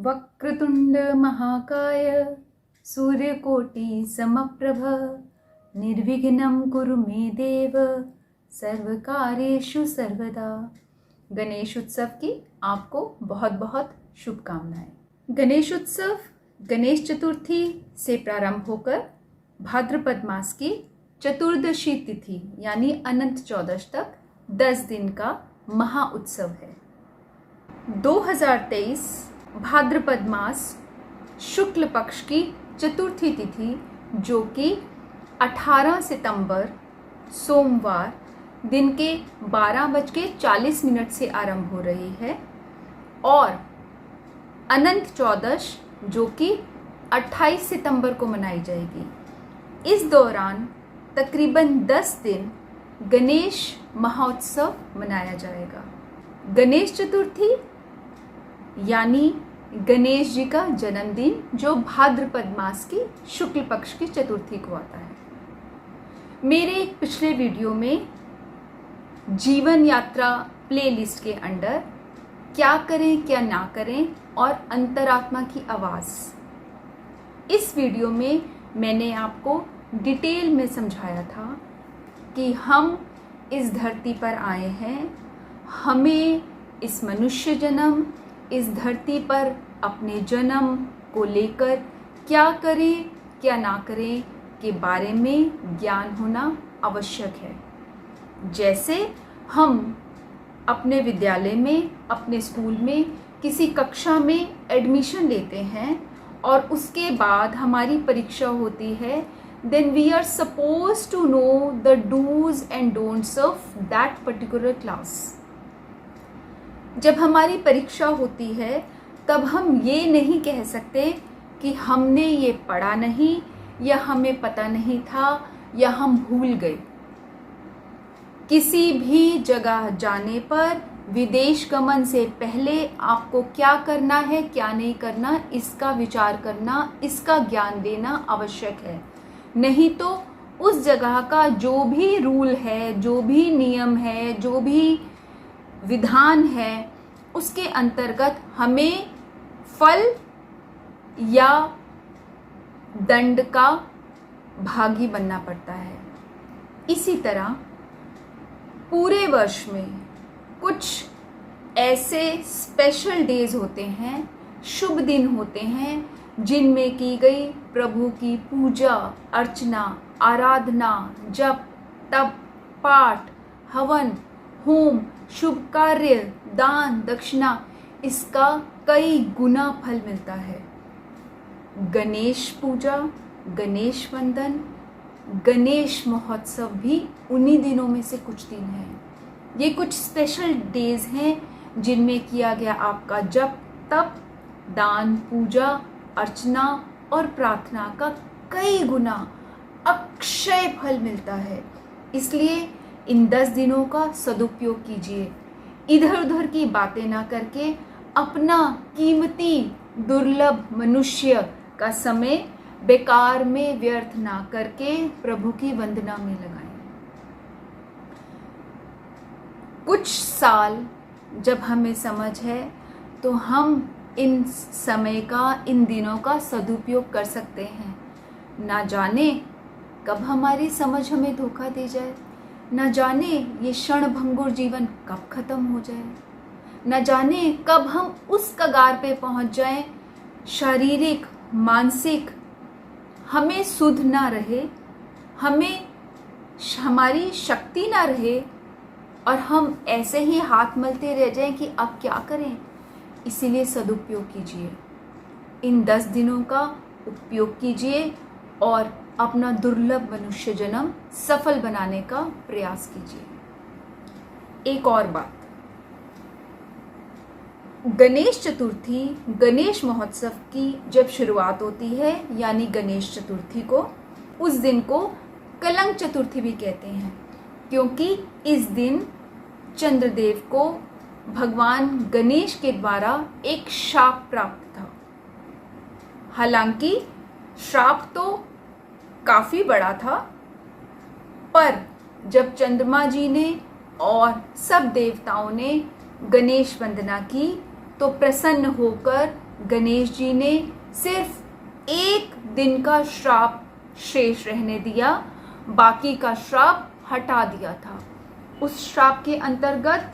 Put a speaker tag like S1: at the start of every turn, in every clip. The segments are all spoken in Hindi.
S1: वक्रतुंड महाकाय सूर्यकोटि समप्रभ निर्विघ्नं कुरु मे देव सर्वकार्येषु सर्वदा। गणेश उत्सव की आपको बहुत बहुत शुभकामनाएं। गणेश उत्सव गणेश चतुर्थी से प्रारंभ होकर भाद्रपद मास की चतुर्दशी तिथि यानी अनंत चौदश तक 10 दिन का महा उत्सव है। 2023 भाद्रपद मास शुक्ल पक्ष की चतुर्थी तिथि जो कि 18 सितंबर सोमवार दिन के 12:40 से आरंभ हो रही है और अनंत चौदश जो कि 28 सितंबर को मनाई जाएगी। इस दौरान तकरीबन 10 दिन गणेश महोत्सव मनाया जाएगा। गणेश चतुर्थी यानी गणेश जी का जन्मदिन जो भाद्रपद मास की शुक्ल पक्ष की चतुर्थी को आता है। मेरे एक पिछले वीडियो में जीवन यात्रा प्लेलिस्ट के अंडर क्या करें क्या ना करें और अंतरात्मा की आवाज़, इस वीडियो में मैंने आपको डिटेल में समझाया था कि हम इस धरती पर आए हैं, हमें इस मनुष्य जन्म इस धरती पर अपने जन्म को लेकर क्या करें क्या ना करें के बारे में ज्ञान होना आवश्यक है। जैसे हम अपने विद्यालय में अपने स्कूल में किसी कक्षा में एडमिशन लेते हैं और उसके बाद हमारी परीक्षा होती है, then we are supposed to know the do's and don'ts of that particular class। जब हमारी परीक्षा होती है तब हम ये नहीं कह सकते कि हमने ये पढ़ा नहीं या हमें पता नहीं था या हम भूल गए। किसी भी जगह जाने पर विदेश गमन से पहले आपको क्या करना है क्या नहीं करना इसका विचार करना, इसका ज्ञान देना आवश्यक है। नहीं तो उस जगह का जो भी रूल है, जो भी नियम है, जो भी विधान है, उसके अंतर्गत हमें फल या दंड का भागी बनना पड़ता है। इसी तरह पूरे वर्ष में कुछ ऐसे स्पेशल डेज होते हैं, शुभ दिन होते हैं, जिनमें की गई प्रभु की पूजा अर्चना, आराधना, जप, तप, पाठ, हवन, होम, शुभ कार्य, दान, दक्षिणा, इसका कई गुना फल मिलता है। गणेश पूजा, गणेश वंदन, गणेश महोत्सव भी उन्हीं दिनों में से कुछ दिन हैं। ये कुछ स्पेशल डेज हैं जिनमें किया गया आपका जप, तप, दान, पूजा, अर्चना और प्रार्थना का कई गुना अक्षय फल मिलता है। इसलिए इन 10 दिनों का सदुपयोग कीजिए। इधर उधर की बातें ना करके अपना कीमती दुर्लभ मनुष्य का समय बेकार में व्यर्थ ना करके प्रभु की वंदना में लगाएं। कुछ साल जब हमें समझ है तो हम इन समय का, इन दिनों का सदुपयोग कर सकते हैं। ना जाने कब हमारी समझ हमें धोखा दे जाए, न जाने ये क्षणभंगुर जीवन कब खत्म हो जाए, न जाने कब हम उस कगार पे पहुंच जाएं, शारीरिक मानसिक हमें सुध ना रहे, हमें हमारी शक्ति ना रहे और हम ऐसे ही हाथ मलते रह जाएं कि अब क्या करें। इसीलिए सदुपयोग कीजिए, इन 10 दिनों का उपयोग कीजिए और अपना दुर्लभ मनुष्य जन्म सफल बनाने का प्रयास कीजिए। एक और बात, गणेश चतुर्थी गणेश महोत्सव की जब शुरुआत होती है यानी गणेश चतुर्थी को, उस दिन को कलंक चतुर्थी भी कहते हैं क्योंकि इस दिन चंद्रदेव को भगवान गणेश के द्वारा एक शाप प्राप्त था। हालांकि श्राप तो काफ़ी बड़ा था, पर जब चंद्रमा जी ने और सब देवताओं ने गणेश वंदना की तो प्रसन्न होकर गणेश जी ने सिर्फ एक दिन का श्राप शेष रहने दिया, बाकी का श्राप हटा दिया था। उस श्राप के अंतर्गत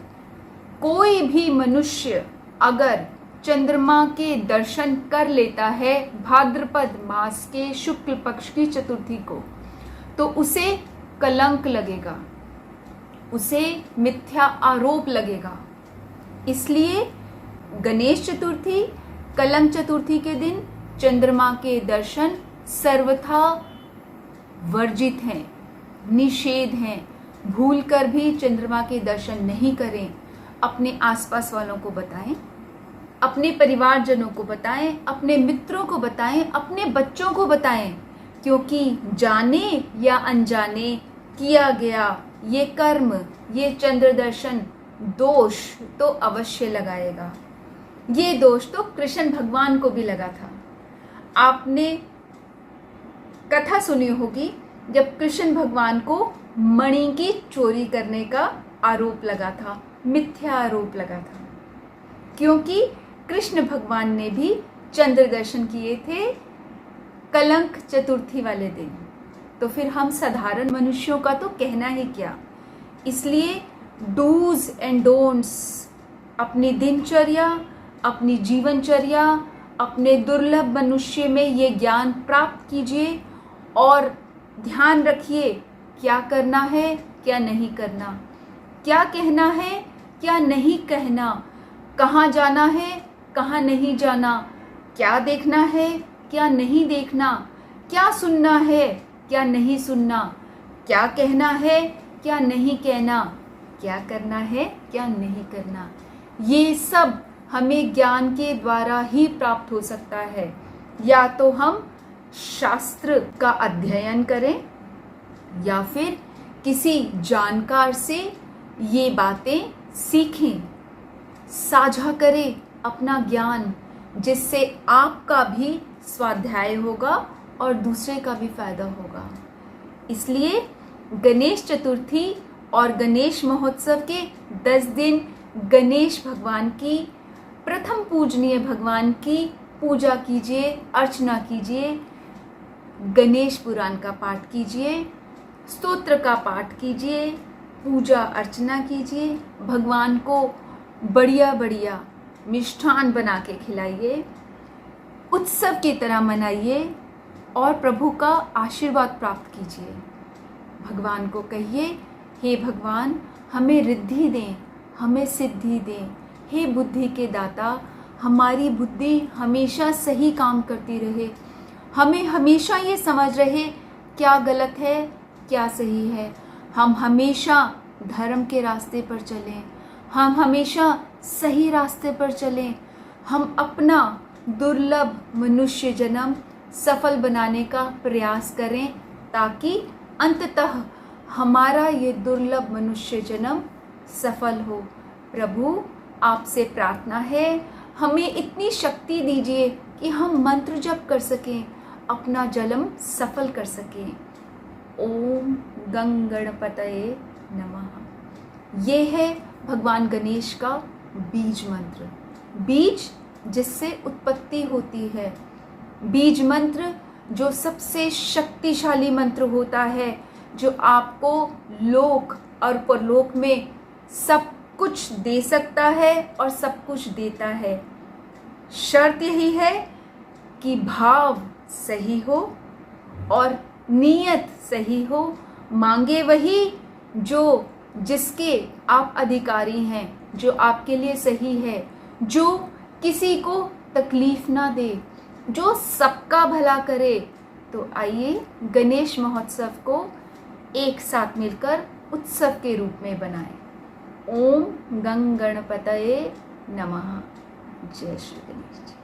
S1: कोई भी मनुष्य अगर चंद्रमा के दर्शन कर लेता है भाद्रपद मास के शुक्ल पक्ष की चतुर्थी को, तो उसे कलंक लगेगा, उसे मिथ्या आरोप लगेगा। इसलिए गणेश चतुर्थी, कलंक चतुर्थी के दिन चंद्रमा के दर्शन सर्वथा वर्जित हैं, निषेध हैं। भूलकर भी चंद्रमा के दर्शन नहीं करें। अपने आसपास वालों को बताएं, अपने परिवारजनों को बताएं, अपने मित्रों को बताएं, अपने बच्चों को बताएं, क्योंकि जाने या अनजाने किया गया ये कर्म, ये चंद्र दर्शन दोष तो अवश्य लगाएगा। ये दोष तो कृष्ण भगवान को भी लगा था। आपने कथा सुनी होगी जब कृष्ण भगवान को मणि की चोरी करने का आरोप लगा था, मिथ्या आरोप लगा था, क्योंकि कृष्ण भगवान ने भी चंद्र दर्शन किए थे कलंक चतुर्थी वाले दिन। तो फिर हम साधारण मनुष्यों का तो कहना ही क्या। इसलिए डूज एंड डोंट्स अपनी दिनचर्या, अपनी जीवनचर्या, अपने दुर्लभ मनुष्य में ये ज्ञान प्राप्त कीजिए और ध्यान रखिए क्या करना है, क्या नहीं करना, क्या कहना है, क्या नहीं कहना, कहाँ जाना है, कहाँ नहीं जाना, क्या देखना है, क्या नहीं देखना, क्या सुनना है, क्या नहीं सुनना, क्या कहना है, क्या नहीं कहना, क्या करना है, क्या नहीं करना। ये सब हमें ज्ञान के द्वारा ही प्राप्त हो सकता है। या तो हम शास्त्र का अध्ययन करें या फिर किसी जानकार से ये बातें सीखें, साझा करें अपना ज्ञान, जिससे आपका भी स्वाध्याय होगा और दूसरे का भी फायदा होगा। इसलिए गणेश चतुर्थी और गणेश महोत्सव के 10 दिन गणेश भगवान की, प्रथम पूजनीय भगवान की पूजा कीजिए, अर्चना कीजिए, गणेश पुराण का पाठ कीजिए, स्तोत्र का पाठ कीजिए, पूजा अर्चना कीजिए, भगवान को बढ़िया बढ़िया मिष्ठान बना के खिलाइए, उत्सव की तरह मनाइए और प्रभु का आशीर्वाद प्राप्त कीजिए। भगवान को कहिए, हे भगवान हमें रिद्धि दें, हमें सिद्धि दें, हे बुद्धि के दाता हमारी बुद्धि हमेशा सही काम करती रहे, हमें हमेशा ये समझ रहे क्या गलत है क्या सही है, हम हमेशा धर्म के रास्ते पर चलें, हम हमेशा सही रास्ते पर चलें, हम अपना दुर्लभ मनुष्य जन्म सफल बनाने का प्रयास करें, ताकि अंततः हमारा ये दुर्लभ मनुष्य जन्म सफल हो। प्रभु आपसे प्रार्थना है, हमें इतनी शक्ति दीजिए कि हम मंत्र जप कर सकें, अपना जन्म सफल कर सकें। ओम गं गणपतये नमः। ये है भगवान गणेश का बीज मंत्र, बीज जिससे उत्पत्ति होती है, बीज मंत्र जो सबसे शक्तिशाली मंत्र होता है, जो आपको लोक और परलोक में सब कुछ दे सकता है और सब कुछ देता है। शर्त यही है कि भाव सही हो और नीयत सही हो, मांगे वही जो जिसके आप अधिकारी हैं, जो आपके लिए सही है, जो किसी को तकलीफ ना दे, जो सबका भला करे। तो आइए गणेश महोत्सव को एक साथ मिलकर उत्सव के रूप में बनाएं। ओम गं गणपतये नमः। जय श्री गणेश।